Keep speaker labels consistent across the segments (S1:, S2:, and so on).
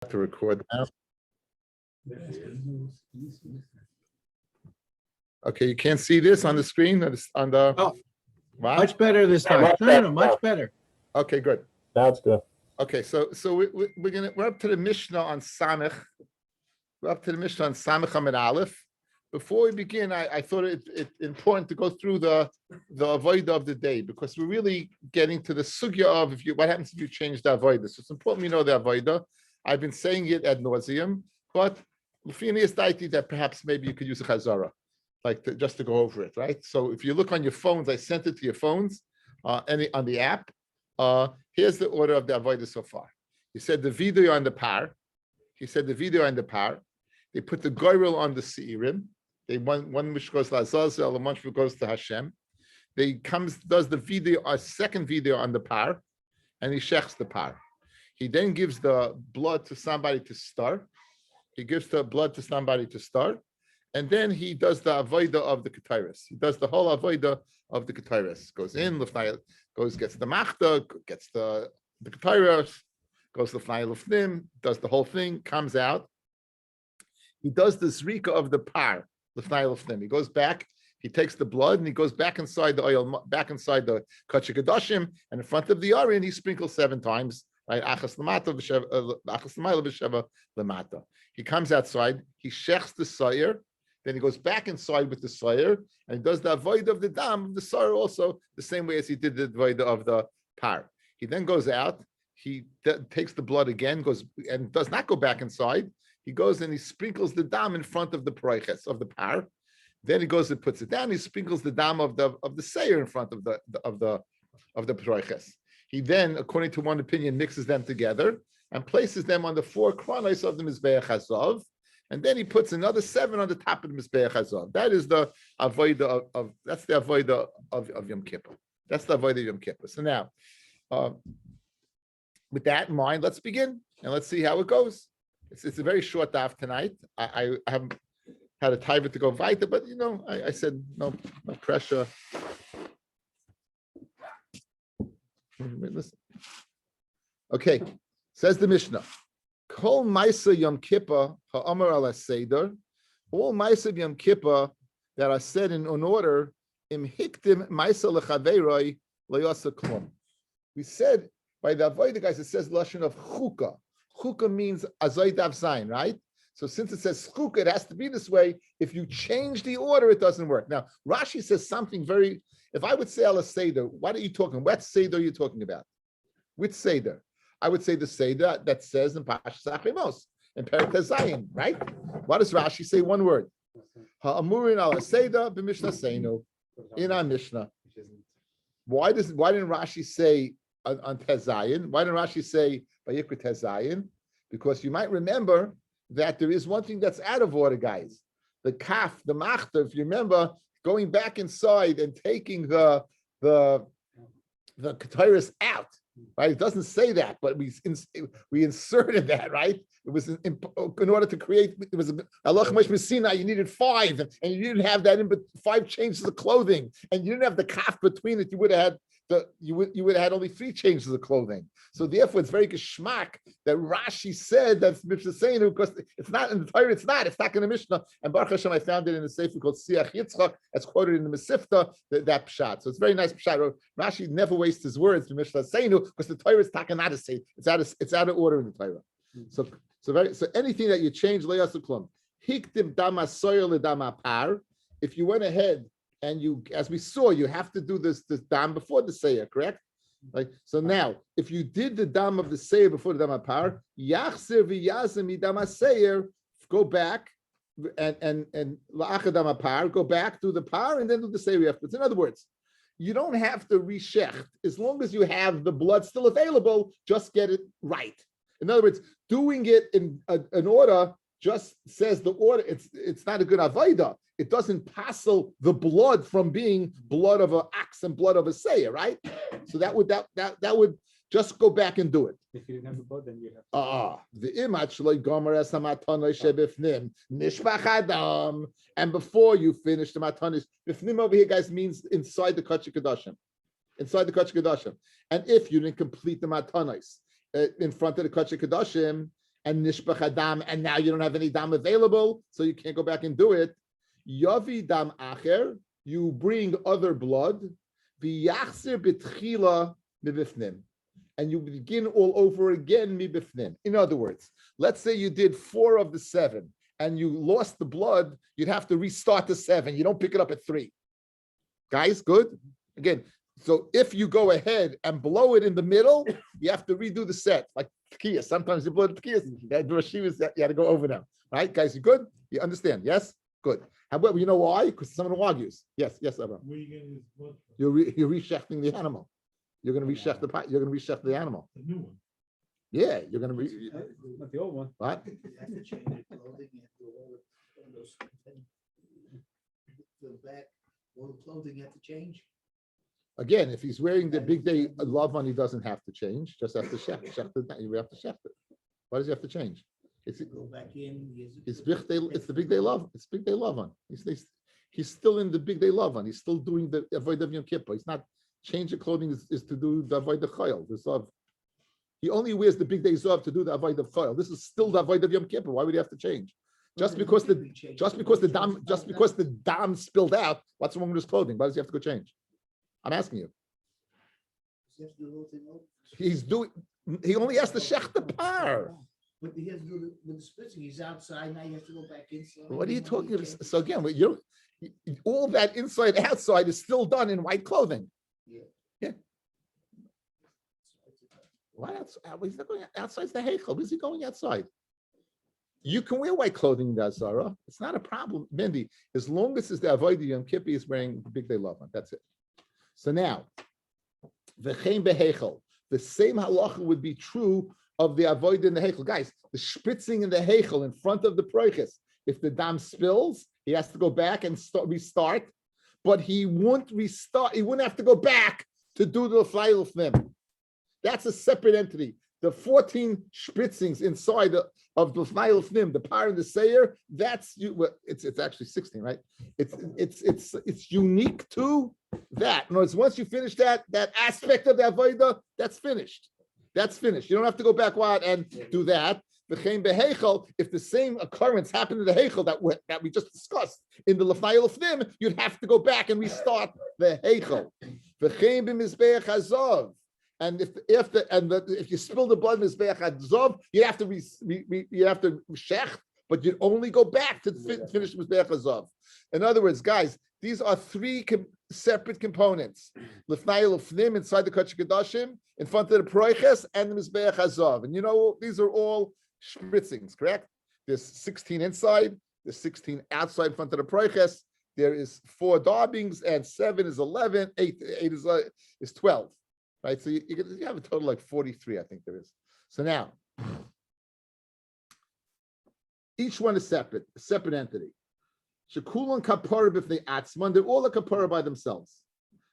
S1: To record now. Okay, you can't see this on the screen on the.
S2: Oh,
S1: wow.
S2: much better this time. No, much better.
S1: Okay, good.
S3: That's good.
S1: Okay, so we're up to the Mishnah on Samech. We're up to the Mishnah on Samech Amid Aleph. Before we begin, I thought it important to go through the avodah of the day, because we're really getting to the sugya of what happens if you change the avodah. So it's important we know the avodah. I've been saying it ad nauseum, but that perhaps maybe you could use a chazara, just to go over it, right? So if you look on your phones, I sent it to your phones, on the app. Here's the order of the avodah so far. He said the video on the par. They put the goyrel on the seirim. They one which goes to Azazel, and one which goes to Hashem. Does the video, a second video on the par, and he shechs the par. He then gives the blood to somebody to start. And then he does the avodah of the ketairos. He does the whole avodah of the ketairos. Goes in, gets the machta, gets the ketairos, goes to l'fnai l'fnim, does the whole thing, comes out. He does the zrika of the par, l'fnai l'fnim. He goes back, he takes the blood, and he goes back inside the oil, back inside the kachik kedoshim, and in front of the arin, he sprinkles 7 times. Right, achas lamata v'sheva lamata. He comes outside, he shechs the sayer, then he goes back inside with the sayer, and he does the avodah of the dam of the sayer also the same way as he did the avodah of the par. He then goes out, he takes the blood again, goes and does not go back inside. He goes and he sprinkles the dam in front of the paroiches of the par. Then he goes and puts it down. He sprinkles the dam of the sayer in front of the paroiches. He then, according to one opinion, mixes them together and places them on the 4 kronos of the Mizbeach Hazav, and then he puts another 7 on the top of the Mizbeach Hazav. That is the avodah that's the avodah of Yom Kippur. That's the avodah of Yom Kippur. So now, with that in mind, let's begin and let's see how it goes. It's a very short daf tonight. I haven't had a time to go weiter, but I said no pressure. Listen. Okay, says the Mishnah. Kol Maisa Yom Kippur ha'amar ala seder. All Maisa Yom Kippur that are said in order. Im hiktim Maisa lechaveiroi loyasa klum. We said by the avodah guys, it says lashon of chukah. Chukah means azoy dav zayin, right? So since it says chukah, it has to be this way. If you change the order, it doesn't work. Now Rashi says something very. If I would say ala seder, what are you talking? What seder are you talking about? Which seder? I would say the seder that says in Parshas Achrimos in Perek Zayin, right? What does Rashi say? One word. Ha'amurin ala seder b'mishnah seinu in our Mishnah. Why didn't Rashi say on Tezayin? Why didn't Rashi say Vayikra Tezayin? Because you might remember that there is one thing that's out of order, guys. The kaf, the machta. If you remember, going back inside and taking the ketairos out, right? It doesn't say that, but we inserted that, right? It was in order to create. It was Allah Messina. You needed 5, and you didn't have that in, but 5 changes of clothing, and you didn't have the kaf between it. You would have had you would have had only 3 changes of clothing. So therefore, it's very geschmack that Rashi said that's Mishnah saying because it's not in the Torah. It's not in the Mishnah. And Baruch Hashem, I found it in a sefer called Siach Yitzchak. That's quoted in the Mesifta. That pshat. So it's very nice pshat. Rashi never wastes his words. The Mishnah saying because the Torah is talking not to say. It's out of order in the Torah. So anything that you change leyasaklum hiktim dama soyer ledama par. If you went ahead and you, as we saw, you have to do this dam before the seyer, correct? Like so now, if you did the dam of the seyer before the dam par, yachser v'yazem idam seyer, go back and la'achad dam par, go back to the par and then do the seyer afterwards. In other words, you don't have to reshecht as long as you have the blood still available. Just get it right. In other words, doing it in an order just says the order. It's not a good avodah. It doesn't passel the blood from being blood of an ox and blood of a seyer, right? So that would just go back and do it.
S4: If you didn't have the blood, then you have
S1: the imach loy gomer es hamatanoi shebifnim nishpach adam, and before you finish the matanis, bifnim over here, guys, means inside the kachik kedoshim, and if you didn't complete the matanis in front of the kachik kedoshim, and nishbach dam, and now you don't have any dam available, so you can't go back and do it. Yavi dam acher, you bring other blood, v'yachzir b'tchila mibifnim, and you begin all over again mibifnim. In other words, let's say you did 4 of the 7, and you lost the blood, you'd have to restart the 7. You don't pick it up at 3. Guys, good? Again, so if you go ahead and blow it in the middle, you have to redo the set, like tekias. Sometimes you blow the tekias, you had to go over them. Right, guys, you good? You understand? Yes? Good. However, you know why? Because someone argues. Yes, Abraham.
S4: Where are you going to use blood from?
S1: You're reshechting the animal. You're going to reshech the you're going to reshech the animal.
S4: The new one.
S1: Yeah, you're going to
S4: Not the old one.
S1: what?
S3: You have to change the clothing, you have to all those the back, all the clothing you have to change.
S1: Again, if he's wearing the big day love on, he doesn't have to change. Just have to shech it. You have to shech it. Why does he have to change? It's
S3: Go back in.
S1: it's the big day love. It's big day love on. He's still in the big day love on. He's still doing the avoid of Yom Kippur. He's not changing clothing is to do the avoid of chayil. The zav. He only wears the big day zav to do the avoid of chayil. This is still the avoid of Yom Kippur. Why would he have to change? Just because the dam spilled out, what's wrong with his clothing? Why does he have to go change? I'm asking you. He only has to shech the par.
S3: But he has to do with the spritzing. He's outside now. He has to go back inside.
S1: What are you talking about? So again, all that inside outside is still done in white clothing. Yeah. Why outside? He's not going outside the heichel. Where's he going outside? You can wear white clothing in the Azara. It's not a problem, Mindy, as long as it's the avoid Yom Kippur is wearing the big day love on. That's it. So now, v'chein beheichel. The same halacha would be true of the avoid in the heichel. Guys, the spritzing in the heichel in front of the proiches. If the dam spills, he has to go back and restart, but he won't restart. He wouldn't have to go back to do the flyl fnim. That's a separate entity. The 14 spritzings inside of the flyl fnim, the par and the sayer, that's you. Well, it's actually 16, right? It's unique to that. In other words, once you finish that aspect of the avodah, that's finished. That's finished. You don't have to go back and do that. If the same occurrence happened in the heichel that we just discussed in the lefnai lefnim, you'd have to go back and restart the heichel. And if you spill the blood in mizbeach hazov, you have to shech, but you'd only go back to finish mizbeach hazov. In other words, guys, these are 3 separate components: lefnai lefnim inside the kodesh kodashim, in front of the proiches, and the mizbeach hazov. And these are all spritzings, correct? There's 16 inside, there's 16 outside in front of the proiches. There is 4 darbings, and 7 is 11, 8 is 12. Right, so you have a total like 43, I think there is. So now, each one is separate, a separate entity. Shekulan kapara b'fnei atzman, they're all a kapara by themselves.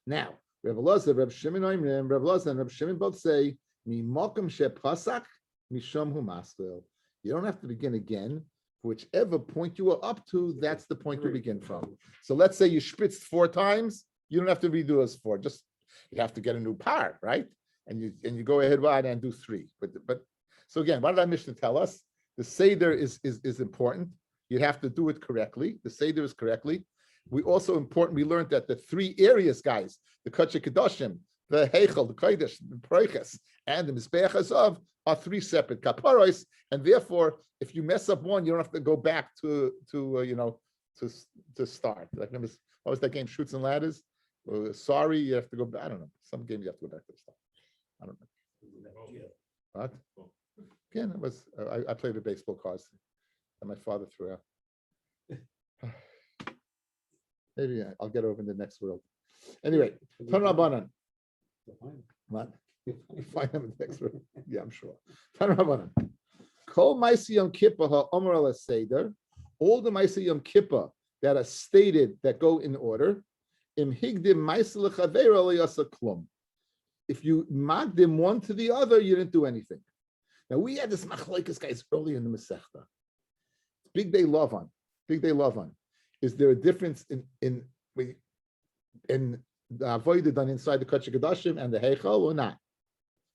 S1: Now, Rav Elazar, Rav Shimon Oimrim, Rav Elazar and Rav Shimon both say, Mi mokum shepasak, misham hu maskel. You don't have to begin again. Whichever point you are up to, that's the point you begin from. So let's say you spritzed 4 times, you don't have to redo those 4. Just you have to get a new par, right? And you go ahead and do 3. But so again, what did our Mishnah tell us? The Seder is important. You have to do it correctly. The Seder is correctly. We also important. We learned that the 3 areas, guys, the Kodesh Kodashim, the Heichel, the Kodesh, the Proiches, and the Mizbeach Hazav are 3 separate kaparos, and therefore, if you mess up one, you don't have to go back to start. Like, what was that game? Shoots and Ladders. Sorry, you have to go back. I don't know. Some game you have to go back to the start. I don't know. What? Again, it was. I played with baseball cards, and my father threw out. Maybe I'll get over in the next world. Anyway, Tan Rabbanan. What? You find them in the next world. Yeah, I'm sure. Tan Rabbanan. Kol Ma'aseh Yom Kippur ha'omer al Seder. All the Ma'aseh Yom Kippur that are stated that go in order. If you magdim one to the other, you didn't do anything. Now we had this machlokes guys early in the Masechta. Big day love on. Is there a difference in the avodah done inside the Kodesh Kodashim and the Heichal or not?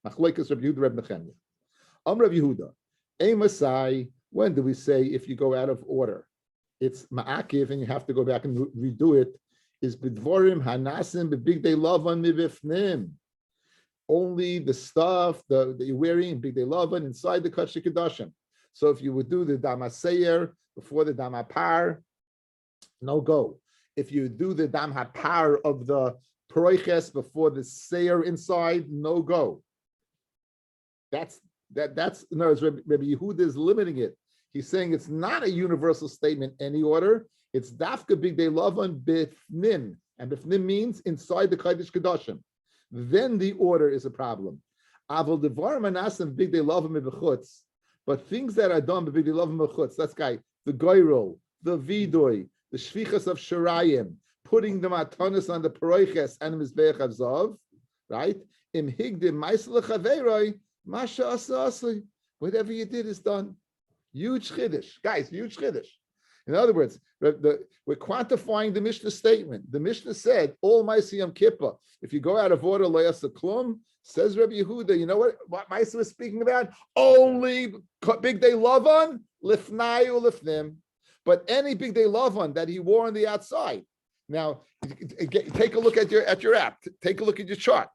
S1: Machlokes Rabbi Yehuda, Rabbi Nechemia. Rabbi Yehuda, Masai, when do we say if you go out of order? It's ma'akiv and you have to go back and redo it. Is bidvorim hanasim b'big day lavan mivifnim. Only the stuff that you're wearing in big day lavan inside the kachik kedashim. So if you would do the damaseyer before the damapar, no go. If you do the dam hapar of the paroiches before the seyer inside, no go. That's in other words, Rabbi Yehuda is limiting it. He's saying it's not a universal statement, any order. It's dafka big day lavan bifnim, and bifnim means inside the kodesh kedashim. Then the order is a problem. Aval devar manasim big day lavan bechutz, but things that are done big day lavan bechutz. That's the goyrol, the vidoy, the shvichas of shirayim, putting the matanis on the paroiches and the mizbeach avzav, right? Im higdim ma'aseh lechaveiroi, masha asa asli. Whatever you did is done. Huge chiddush, guys. Huge chiddush. In other words, we're quantifying the Mishnah statement. The Mishnah said, "All Ma'aseh Yom Kippur." If you go out of order, lo yasa klum. Says Rabbi Yehuda, you know what Ma'aseh was speaking about? Only big day lavan lifnai ulifnim. But any big day lavan that he wore on the outside. Now, take a look at your app. Take a look at your chart.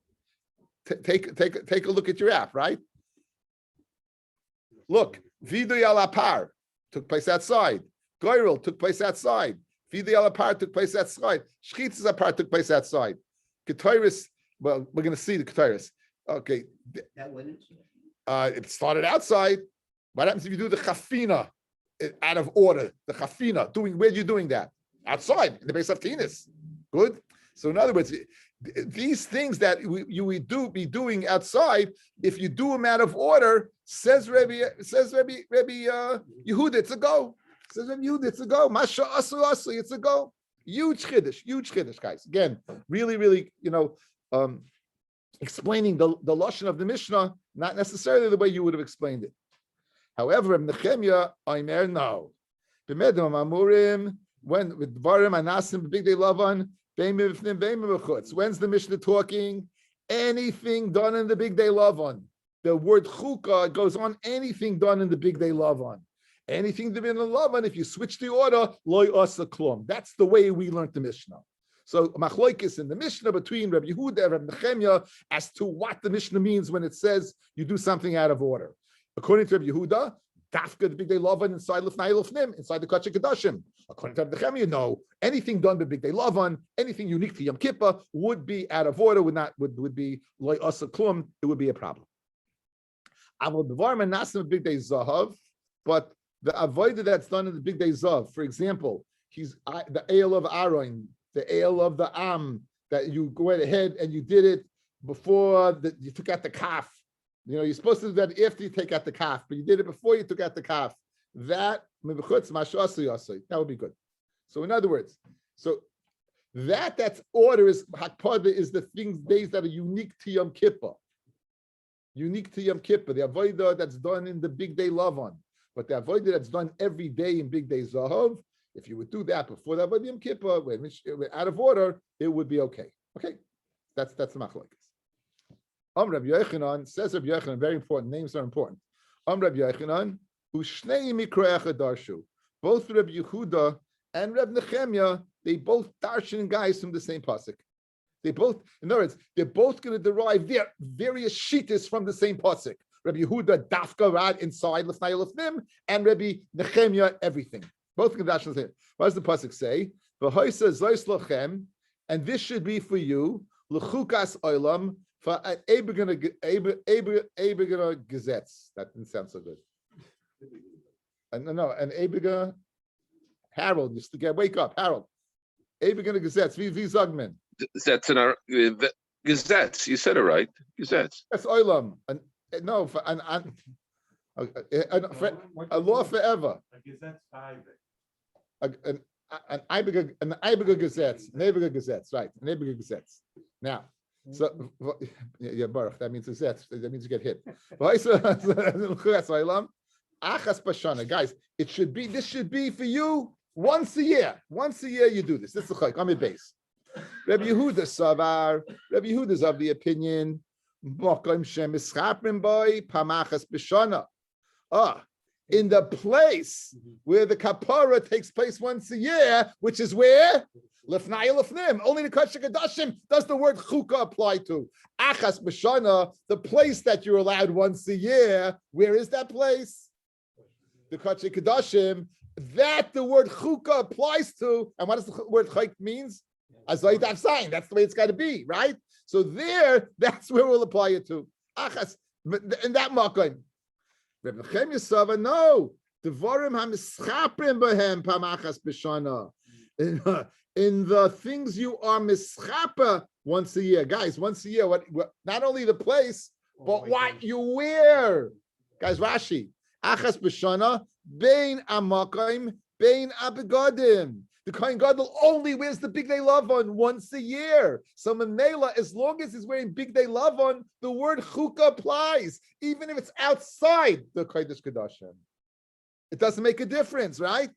S1: Take a look at your app, right? Look, Vidu Yalapar took place outside. Goyrel took place outside. Vidu Yalapar took place outside. Shchitzas apart took place outside. Ketairis, well, we're going to see the Ketairis. Okay.
S3: That went into.
S1: It started outside. What happens if you do the chafina out of order? The chafina, where are you doing that? Outside, in the base of tennis. Good. So in other words, these things that you would be doing outside, if you do them out of order, says Rabbi Yehuda, it's a go. Says Rabbi Yehuda, it's a go. Masha asu asu, it's a go. Huge chiddush, guys. Again, really, explaining the lashon of the Mishnah, not necessarily the way you would have explained it. However, Nechemya, Aimer, no. B'medam amurim, when with dvarim anasim big day lavan. When's the Mishnah talking? Anything done in the big day lavan. The word chukah goes on anything done in the big day lavan. Anything to be in the lavan, if you switch the order, loy asa klum. That's the way we learned the Mishnah. So machloikis in the Mishnah between Rabbi Yehuda and Rabbi Nechemya as to what the Mishnah means when it says you do something out of order. According to Rabbi Yehuda, dafka the big day lavan inside lefnai lefnim, inside the kachik kedashim. According to Rabbi Nechemya, no. Anything done by big day lavan, anything unique to Yom Kippur would be out of order. Would be loy asa klum. It would be a problem. Aval devar manasim big day zahav, but the avodah that's done in the big day zahav, for example, he's the ale of Aaron, the ale of the Am, that you go ahead and you did it before you took out the kaf. You're supposed to do that after you take out the kaf, but you did it before you took out the kaf. That would be good. So in other words, that's order is hakpada is the days that are unique to Yom Kippur. Unique to Yom Kippur, the avodah that's done in the big day lavan, but the avodah that's done every day in big day zahav. If you would do that before the avodah Yom Kippur, when out of order, it would be okay. Okay, that's the machlokes. Rabbi Yochanan says Rabbi Yochanan, very important. Names are important. Rabbi Yochanan, Ushnei Mikroecha Darshu. Both Rabbi Yehuda and Rabbi Nechemya, they both darshan guys from the same pasuk. They both, in other words, they're both going to derive their various shittas from the same pasuk. Rabbi Yehuda dafka rad inside lefnai lefnim, and Rabbi Nechemya everything. Both can darshan the same. What does the pasuk say? V'hoisa zois lochem, and this should be for you l'chukas olam. For an Ebergener Gesetz. That didn't sound so good. No, an Ebergener Harold. Wake up, Harold. Ebergener Gesetz. Wie Zogman.
S5: That's in our Gesetz. You said it right. Gesetz.
S1: That's Olam. No, for a law forever. An Ebergener Gesetz. An Ebergener Gesetz. Right. An Ebergener Gesetz. Now. So yeah, Baruch, that means that means you get hit. Guys, this should be for you once a year. Once a year you do this. This is the chayk. I'm at base. Rabbi Yehuda Savar. Rabbi Yehuda is of the opinion. in the place where the kapara takes place once a year, which is where? Lefnai lefnim. Only the Kodesh Kodashim does the word chukah apply to. Achas b'shana, the place that you're allowed once a year. Where is that place? The Kodesh Kodashim. That the word chukah applies to. And what does the word chayk means? Azayit avsayin. That's the way it's got to be, right? So there, that's where we'll apply it to. Achas, in that makom. Rabbi Nechemia Sava, no. Devarim hamischaprim b'hem pamachas b'shana. In the things you are mischapa once a year, guys. Once a year, what not only the place, but what you wear, guys. Rashi, achas b'shana bein amakim bein abegadim. The Kohen Gadol only wears the big day lavon once a year. So Mamela, as long as he's wearing big day lavon, the word chukah applies, even if it's outside the Kodesh Kodashim. It doesn't make a difference, right?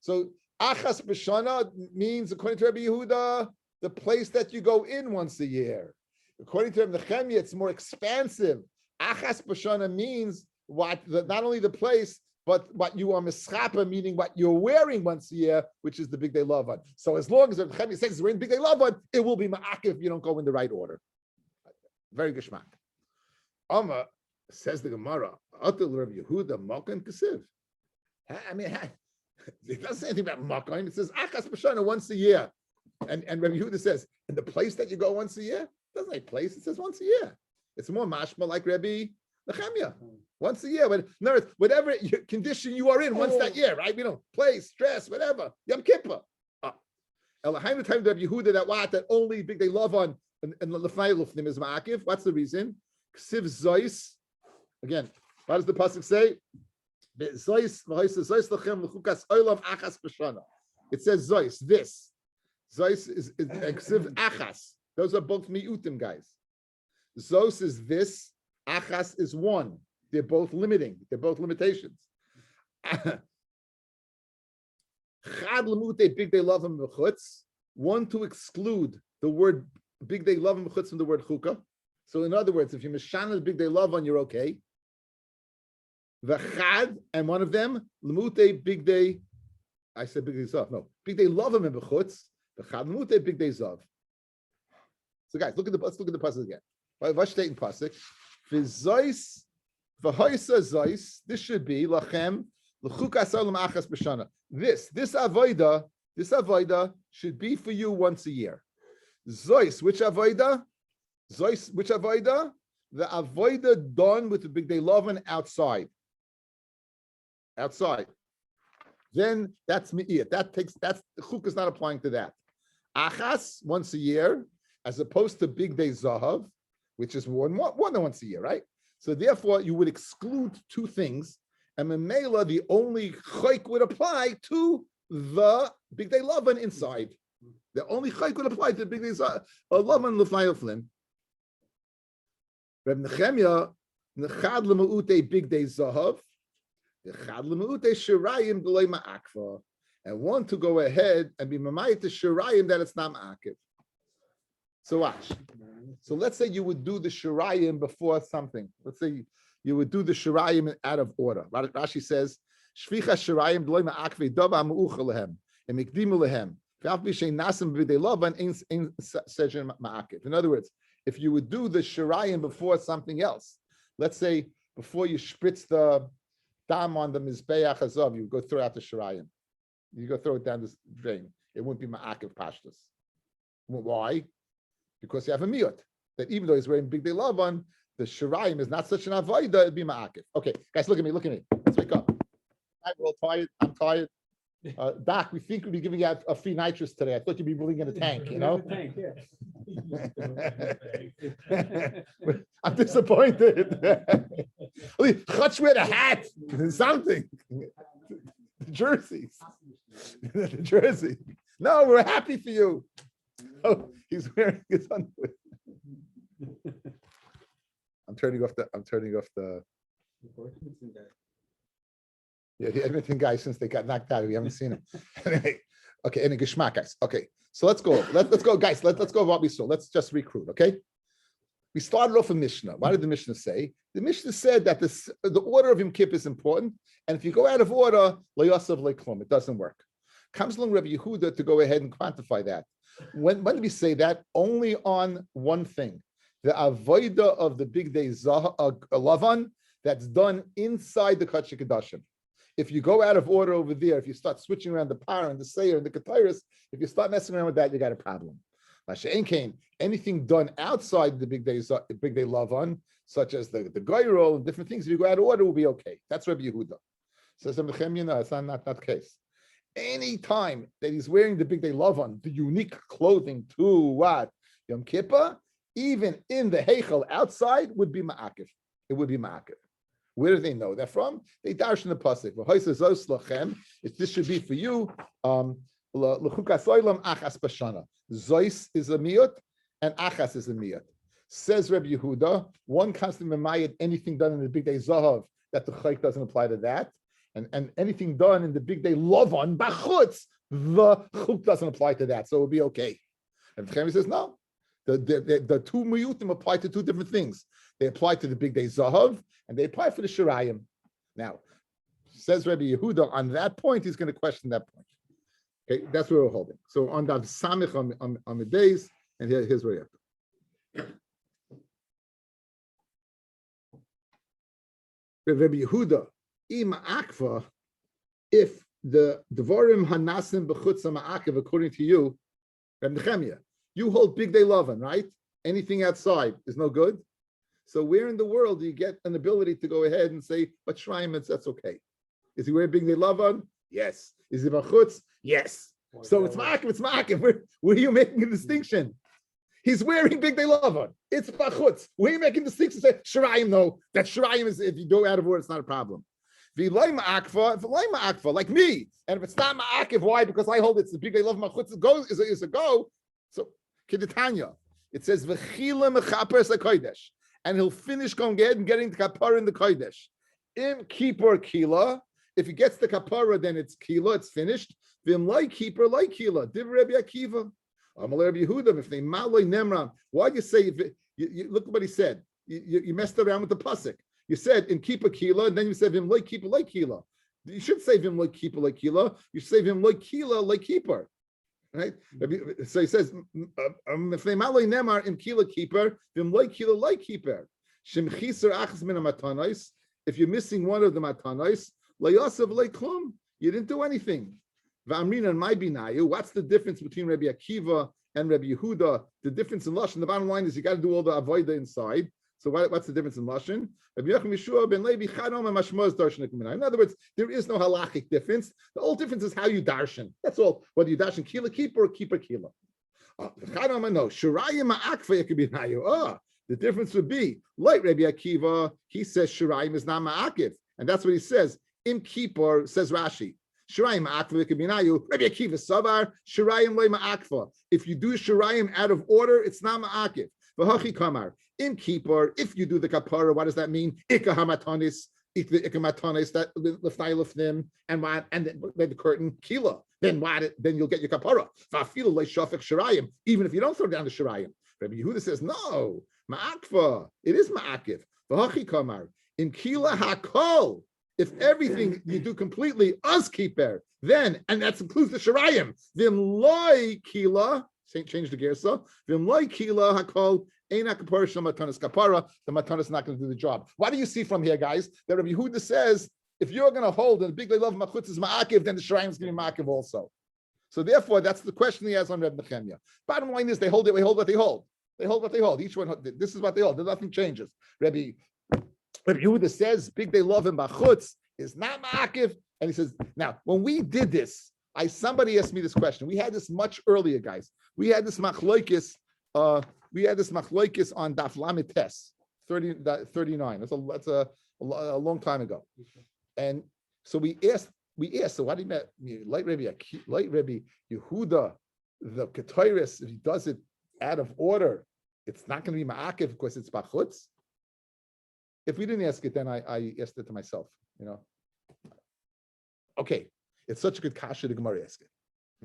S1: So achas b'shana means, according to Rabbi Yehuda, the place that you go in once a year. According to Rabbi Nechemia, it's more expansive. Achas b'shana means not only the place, but what you are mischapa, meaning what you're wearing once a year, which is the big day lavan. So as long as Rabbi Nechemia says we're in big day lavan, it will be ma'akiv if you don't go in the right order. Very geshmak. Amma says the Gemara, Atul Rabbi Yehuda Makan Kasiv. I mean, it doesn't say anything about Makan. It says Achas B'Shana once a year. And Rabbi Yehuda says, in the place that you go once a year, it doesn't say place, it says once a year. It's more mashma like Rabbi Nechemia. Once a year, whatever condition you are in once that year, right? Place, dress, whatever. Yom Kippur. Elohim the time of Rabbi Yehuda that only big day love on and Lefnai Lufnim is ma'akiv. What's the reason? Ksiv Zois. Again, what does the pasuk say? It says Zois, this. Zois is Ksiv Achas. Those are both miutim, guys. Zos is this, Achas is one. They're both limiting. They're both limitations. Chad lemute big day love and mechutz. One to exclude the word big day love and mechutz from the word chukah. So in other words, if you mishana the big day love on, you're okay. The chad and one of them lemute big day. I said big day zav. No, big day love and mechutz. The chad lemute big day zav. So guys, let's look at the pasuk again. What's state in pasuk? V'zois. This should be lachem l'chukas olam achas b'shana. This avoida should be for you once a year. Zois, which avoida? The avoida done with the big day loven outside. Then that's me'iyat. That's the chuk is not applying to that. Achas once a year, as opposed to big day zahav, which is more than once a year, right? So therefore, you would exclude two things, and Memela, the only chayk would apply to the big day lavan inside. The only chayk would apply to the big day lavan l'fnai l'flim. Reb Nechemia nechad l'meute big day zahav, nechad l'meute shirayim d'loi ma'akva, and want to go ahead and be mamayit to shirayim that it's not ma'akiv. So watch. So let's say you would do the shirayim before something. Let's say you would do the shirayim out of order. Rashi says, "Shvicha shirayim d'loi ma'akvei dava ma'ucha lehem and mikdimu lehem v'af b'shein nasim b'dei lavan ein sejen ma'akiv." In other words, if you would do the shirayim before something else, let's say before you spritz the dam on the mizbeach hazav, you go throw out the shirayim. You go throw it down the drain. It wouldn't be ma'akiv pashtus. Why? Because you have a miyut, that even though he's wearing big day lavan, the shirayim is not such an avoida, it'd be ma'akiv. Okay, guys, look at me. Let's wake up. We're all tired. I'm tired. Doc, we think we'll be giving out a free nitrous today. I thought you'd be bringing in a tank, you know? I'm disappointed. Chutz wear the hat, something. The jerseys. The jersey. No, we're happy for you. Oh, he's wearing his underwear. I'm turning off the. Yeah, the Edmonton guy, since they got knocked out, we haven't seen him. Anyway, okay, and a geschmack, guys. Okay, so let's go. Let's go, guys. Let's go what we saw. Let's just recruit, okay? we started off a Mishnah. What did the Mishnah say? The Mishnah said that the order of Yom Kippur is important, and if you go out of order, it doesn't work. Comes along Rabbi Yehuda to go ahead and quantify that. When did we say that? Only on one thing, the avoida of the big day lavan that's done inside the Kachik Kedashim. If you go out of order over there, if you start switching around the par and the sayer and the katayrus, if you start messing around with that, you got a problem. Anything done outside the big day lavan, such as the goyrol and different things, if you go out of order, will be okay. That's Rabbi Yehuda. Says no, it's not the case. Any time that he's wearing the big day lavan, the unique clothing to what Yom Kippur, even in the heichel outside, would be ma'akiv. It would be ma'akiv. Where do they know that from? They darshan the pasuk. This should be for you. Zois is a miyut and achas is a miyut. Says Rabbi Yehuda, one comes to memayed anything done in the big day zahav that the chayk doesn't apply to that, and anything done in the big day lavan bachutz the chuk doesn't apply to that, so it will be okay. And Chemi says no. The two miyutim apply to two different things. They apply to the big day zahav and they apply for the shirayim. Now, says Rabbi Yehuda, on that point, he's going to question that point. Okay, that's where we're holding. So on that samich on the days, and here's where you have to. Rabbi Yehuda, ima akva, if the devarim hanasim b'chutz ma'akiv, according to you, Rabbi Nechemia, you hold big day lavan, right? Anything outside is no good. So where in the world do you get an ability to go ahead and say, but Shraim, that's okay? Is he wearing big day lavan? Yes. Is he b'chutz? Yes. So it's ma'akiv. Where are you making a distinction? He's wearing big day lavan. It's b'chutz. Where are you making a distinction? Say Shraim, no. That Shraim is, if you go out of order, it's not a problem. V'lay ma'akva, like me. And if it's not ma'akiv, why? Because I hold it's the big day lavan b'chutz is a go. So Keditanya, it says v'chila mechaper kodesh, and he'll finish going ahead and getting the kapara in the kodesh. Im kippur kila. If he gets the kapara, then it's kila. It's finished. V'im like kippur like kila. Div Rabbi Akiva. Amal Rabbi Yehuda. If they malay nemram, why do you say? You look at what he said. You messed around with the pasuk. You said in kippur kila, and then you said v'im like kippur like kila. You should say v'im like kippur like kila. You should say v'im like kila like kippur. Right? So he says, if they malay nemar in kila keeper, then like kila like keeper. Shemchiser achas min matanos. If you're missing one of the matanos, layasav leiklum, you didn't do anything. V'amrin and my binayu. What's the difference between Rabbi Akiva and Rabbi Yehuda? The difference in lashon. The bottom line is you got to do all the avoida inside. So what's the difference in lashon? In other words, there is no halachic difference. The whole difference is how you darshan. That's all. Whether you darshan kila keeper or keeper kila. The difference would be like Rabbi Akiva. He says shirayim is not ma'akiv, and that's what he says. Im kippur, says Rashi. Shirayim ma'akva ekabinayu. Rabbi Akiva savar shirayim loy ma'akva. If you do shirayim out of order, it's not ma'akiv. V'hachi kamar. In Kippur, if you do the kapara, what does that mean? Ikahamatonis, ikamatonis, that lefnai lefnim, and then the curtain kila. Then what? Then you'll get your kapara. Va'afilu leishafek shirayim. Even if you don't throw down the shirayim, Rabbi Yehuda says no. Ma'akva. It is ma'akiv. V'hachi kamar. In kila hakol. If everything you do completely us keeper, then and that includes the shirayim. Then loy kila. Change the gersa. Then loy kila hakol. The matana is not going to do the job. What do you see from here, guys? That Rabbi Yehuda says, if you're going to hold and the big love machutz is ma'akiv, then the shrine is going to be ma'akiv also. So therefore, that's the question he has on Rabbi Nechemia. Bottom line is they hold what they hold. They hold what they hold. Each one, this is what they hold. Nothing changes. Rabbi Yehuda says, big day love and machutz is not ma'akiv. And he says, now, when we did this, somebody asked me this question. We had this much earlier, guys. We had this machloikis, on Daf Lamed Tes 39. That's a long time ago. And so we asked, so what do you mean? Like Rabbi Yehuda, the Ketairis, if he does it out of order, it's not going to be ma'akiv because it's bachutz. If we didn't ask it, then I asked it to myself, Okay, it's such a good kasha, the Gemara asked it.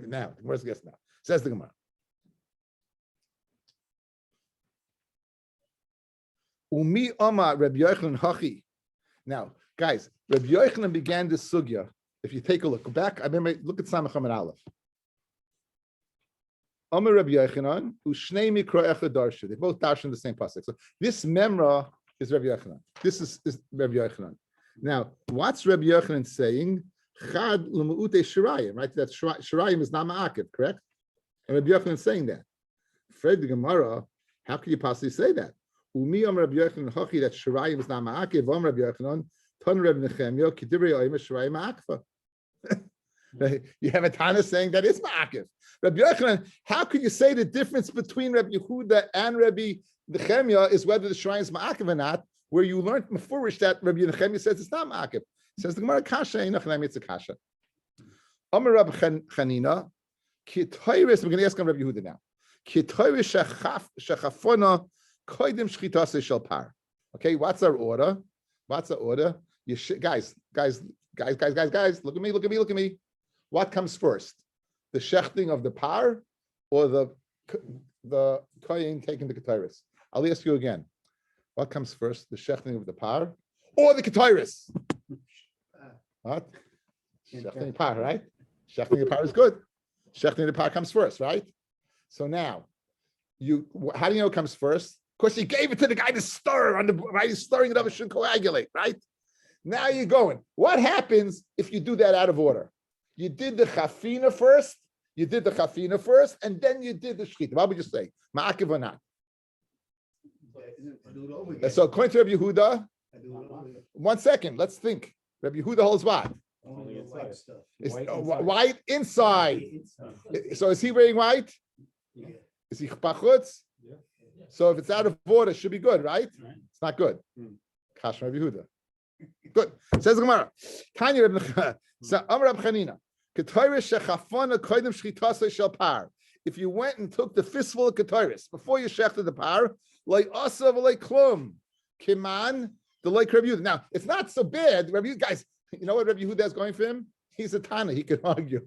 S1: Now, the Gemara's guess now. Says the Gemara. Umi Oma Rabbi Yochanan Hachi. Now, guys, Rabbi Yochanan began this sugya. If you take a look, go back. I remember. Look at Samach Amid Aleph. Omer Rabbi Yochanan, Ushnei Mikra Echad Darsha. They both darshan the same pasuk. So this memra is Rabbi Yochanan. This is Rabbi Yochanan. Now, what's Rabbi Yochanan saying? Chad l'mu'ute shirayim, right? That shirayim is not ma'akiv, correct? And Rabbi Yochanan is saying that. Fred the Gemara, how can you possibly say that? Umi Omer Rabbi Yochanan Hachi that shirayim is not ma'akiv. Omer Rabbi Yochanan, Ton Rabbi Nechemyo, Kidivrei Omer shirayim ma'akfa. You have a Tana saying that is ma'akiv. Rabbi Yochanan, how could you say the difference between Rabbi Yehuda and Rabbi Nechemya is whether the shrine is ma'akiv or not, where you learned mafurish that Rabbi Nechemya says it's not ma'akiv. Says the Gemara kasha, Einach it's a kasha. Amar Rabbi Chanina, Kitoiris, we're going to ask on Rabbi Yehuda now. Kitoiris shechafona koidim shchitase shel par. Okay, what's our order? What's the order? Guys, look at me. What comes first? The shechting of the par or the koyin taking the ketoris? I'll ask you again. What comes first? The shechting of the par or the ketoris? What? Shechting the par, right? Shechting the par is good. Shechting the par comes first, right? So now, how do you know it comes first? Of course, you gave it to the guy to stir on the right. He's stirring it up; it shouldn't coagulate, right? Now you're going. What happens if you do that out of order? You did the chafina first. And then you did the shchita. What would you say? Ma'akiv or not? So according to Rabbi Yehuda, 1 second, let's think. Rabbi Yehuda holds what?
S3: Only white stuff.
S1: White inside. So is he wearing white?
S3: Yeah.
S1: Is he pachutz?
S4: Yeah.
S1: So if it's out of order, it should be good, right? It's not good. Kash Rabbi Yehuda. Good. Says the Gemara. Tanya Rabbi Chanina. If you went and took the fistful of ketoris before you shechted the par, like asav like klum, kiman the like Rabbi Yehuda. Now it's not so bad. Rabbi Yehuda, guys, you know what Rabbi Yehuda is going for him? He's a Tana. He can argue.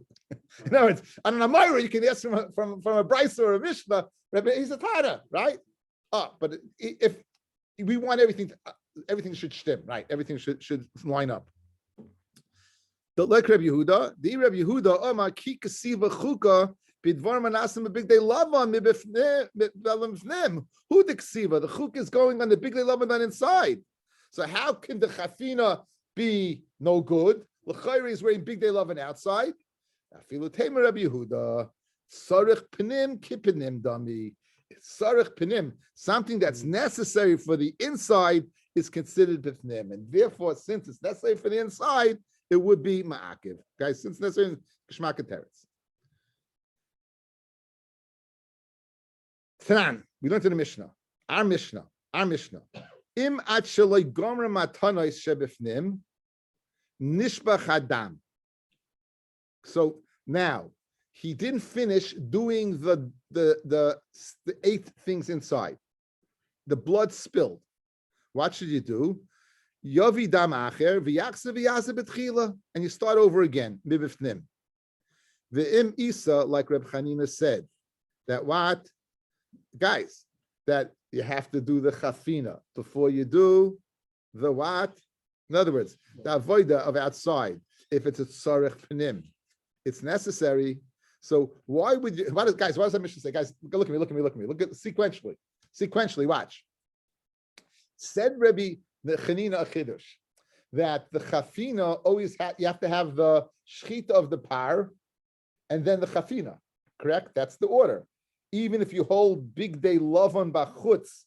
S1: In other words, on an Amira, you can ask from a Brisa or a Mishnah. Rabbi, he's a Tana, right? But if we want everything should stem, right? Everything should line up. The like Rabbi Yehuda, the Rabbi Yehuda, Omar ki kasiva chuka bidvar manasim a big day lava mibefnem. Who the ksiva? The chuk is going on the big day lava on inside. So how can the chafina be no good? L'chayri is wearing big day lava outside. Afilu temer Rabbi Yehuda sarich penim kipenim dami. Sarich penim, something that's necessary for the inside is considered bifnim, and therefore, since it's necessary for the inside, it would be ma'akiv. Guys, since necessary, kishmak teretz. Tanan, we learned in the Mishnah. Our Mishnah. Im at shaloi gomer matanois shebifnim nishbach adam. So now he didn't finish doing the 8 things inside. The blood spilled. What should you do? Yovi dam acher v'yachse v'yase betchila, and you start over again. Mibifnim. Ve'im isa, like Reb Chanina said, that what, guys, that you have to do the chafina before you do the what? In other words, the avoida of outside. If it's a tzarech pnim, it's necessary. So why would you? What does that mission say? Guys, look at me. Look at sequentially. Sequentially, watch. Said Rabbi Chanina Achidush that the chafina always you have to have the shchita of the par, and then the chafina. Correct? That's the order. Even if you hold big day lavan bachutz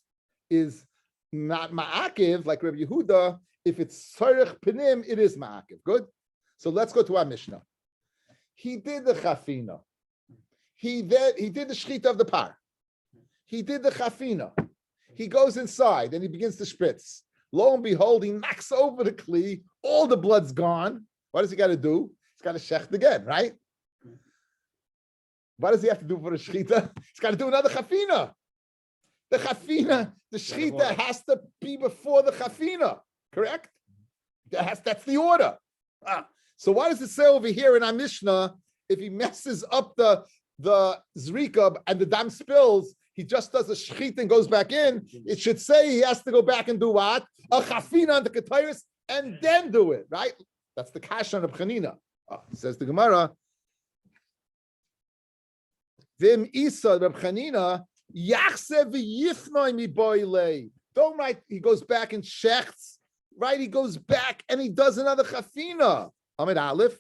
S1: is not ma'akiv like Rabbi Yehuda, if it's sarich penim, it is ma'akiv. Good. So let's go to our Mishnah. He did the chafina. He did the shchita of the par. He did the chafina. He goes inside and he begins to spritz. Lo and behold, he knocks over the kli. All the blood's gone. What does he got to do? He's got to shecht again, right? What does he have to do for the shchita? He's got to do another chafina. The chafina, the shchita has to be before the chafina, correct? That's the order. So what does it say over here in our Mishnah? If he messes up the zrika and the dam spills, he just does a shechit and goes back in, it should say he has to go back and do what? A chafina on the ketayris and then do it, right? That's the kasha of Chanina. Says the Gemara. Vim Isa Reb Chanina Yachse v'yifnoi mi boile. Don't write. He goes back and shechts. Right. He goes back and he does another chafina. Amid Aleph.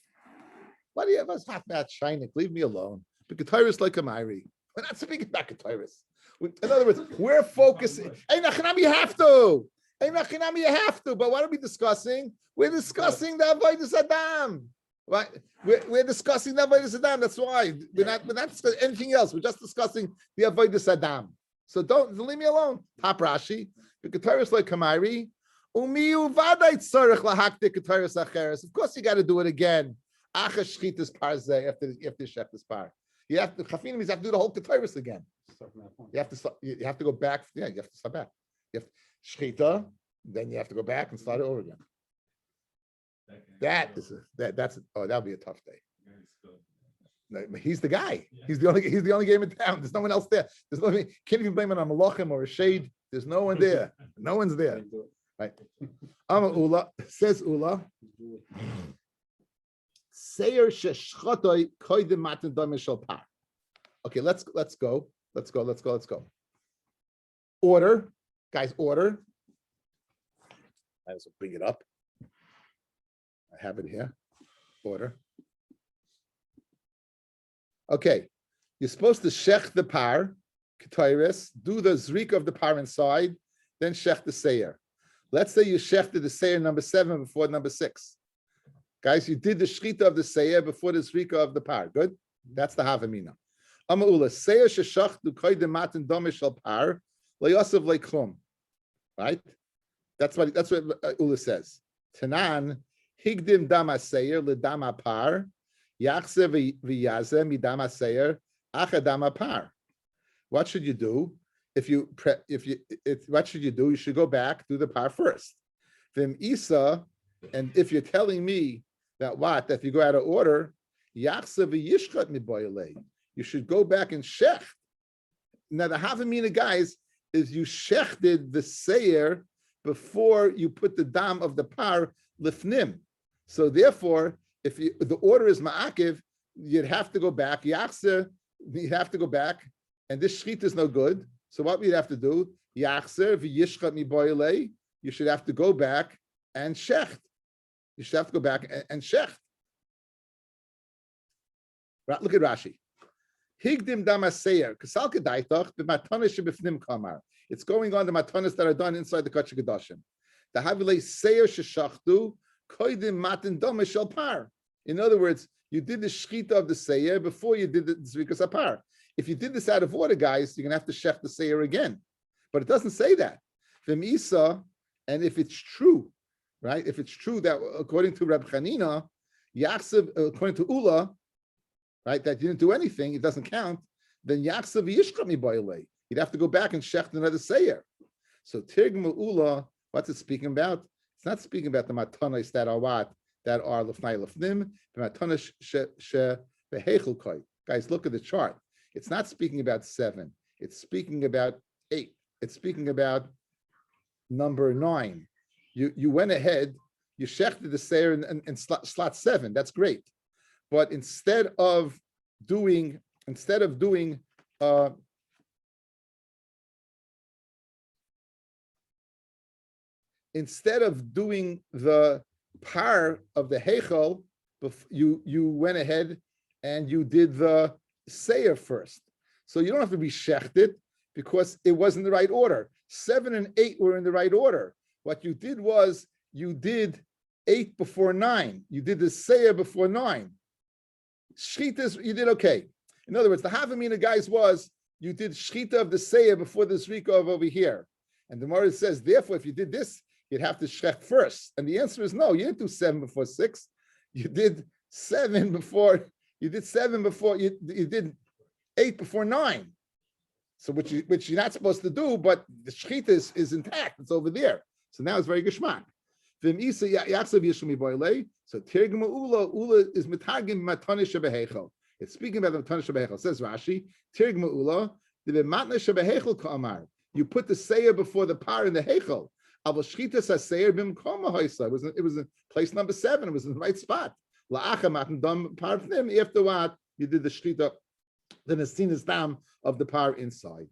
S1: Why do you have us half that shining? Leave me alone. The Ketairis like a Myri. We're not speaking about Ketairis. In other words, we're focusing. Hey, Nachanam, you have to. Hey, Nachanam, you have to. But what are we discussing? We're discussing the Avodas Adam. Right? We're discussing the Avodas Adam. That's why we're not discussing anything else. We're just discussing the Avodas Adam. So don't leave me alone. Top Rashi. The Ketairis like Kamari. Umiu vaday tzarich lahaktik Ketairis acheres. Of course, you got to do it again. After shech this par. You have to chafinim. You have to do the whole ketayris again. You have to go back. Yeah, you have to start back. You have shchita, then you have to go back and start it over again. That'll be a tough day. He's the guy. He's the only game in town. There's no one else there. Can't even blame it on Malachim or a shade. There's no one there. No one's there. Right. Ula says Ula. Okay, let's go. Order, guys, order. I also bring it up. I have it here. Order. Okay, you're supposed to shech the par, ketairis, do the zrika of the par inside, then shech the seir. Let's say you shechted the seir number 7 before number 6. Guys, you did the shechita of the seir before the zrika of the par. Good? That's the havamina. Amaula, seir sheshachtu koydem matan domish al par, le'yosav le'klum. Right? That's what Ula says. Tanan, higdim dama seir le'dama par, yachse v'yazeh midama seir, acha dama par. What should you do? What should you do? You should go back, do the par first. Vim Isa, and if you're telling me that if you go out of order, you should go back and shech. Now the havamina, guys, is you shechted the seir before you put the dam of the par lifnim. So therefore, if the order is ma'akiv, you'd have to go back. Yachser, you have to go back, and this shechit is no good. So what we'd have to do, Yachser v'yishchat mi boile, you should have to go back and shecht. You should have to go back and shecht. Right, look at Rashi. Higdim damaseir, kasal kedaitach, b'matanis shebifnim kamar. It's going on the matanis that are done inside the Kodesh Kodashim. The havilei seir sheshachtu, koidim matin domish shel par. In other words, you did the shchita of the seir before you did the zrikas apar. If you did this out of order, guys, you're going to have to shech the seir again. But it doesn't say that. V'm Isa, and if it's true, right? If it's true that according to Reb Chanina, Yachsev, according to Ula, right, that you didn't do anything, it doesn't count, then Yachsev yishkat mi boile. You'd have to go back and shecht another seir. So Tirgma Ula, what's it speaking about? It's not speaking about the matanis that are what? That are lefnai lefnim, the matanis she behechel koi. Guys, look at the chart. It's not speaking about 7. It's speaking about 8. It's speaking about number 9. You went ahead, you shechted the seir in slot 7. That's great, but instead of doing the par of the heichal, you went ahead and you did the seir first. So you don't have to be shechted because it wasn't the right order. 7 and 8 were in the right order. What you did was you did 8 before 9. You did the seir before 9. Shchitas, you did okay. In other words, the havamina, guys, was you did shchita of the seir before the zrika of over here. And the Gemara says, therefore, if you did this, you'd have to shech first. And the answer is no. You didn't do 7 before 6. You did 7 before. You did 7 before. You did 8 before 9. So which you're not supposed to do, but the shchita is intact. It's over there. So now it's very geshmak. So Tirgma Ula is mitagim matanish shebehechel. It's speaking about the matanish shebehechel. Says Rashi, Tirgma Ula You put the seir before the par in the hechel. It was in place number 7. It was in the right spot. Afterward, you did the shchita, the nesinas dam of the par inside.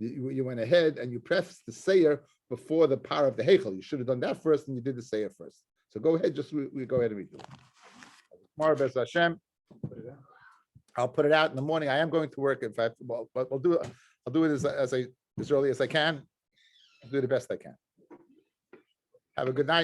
S1: You went ahead and you prefaced the seir before the par of the hechel. You should have done that first, and you did the seir first. So go ahead, we go ahead and read it. Tomorrow, Bez Hashem, I'll put it out in the morning. I am going to work. In fact, well, but I'll do it. I'll do it as early as I can. I'll do the best I can. Have a good night.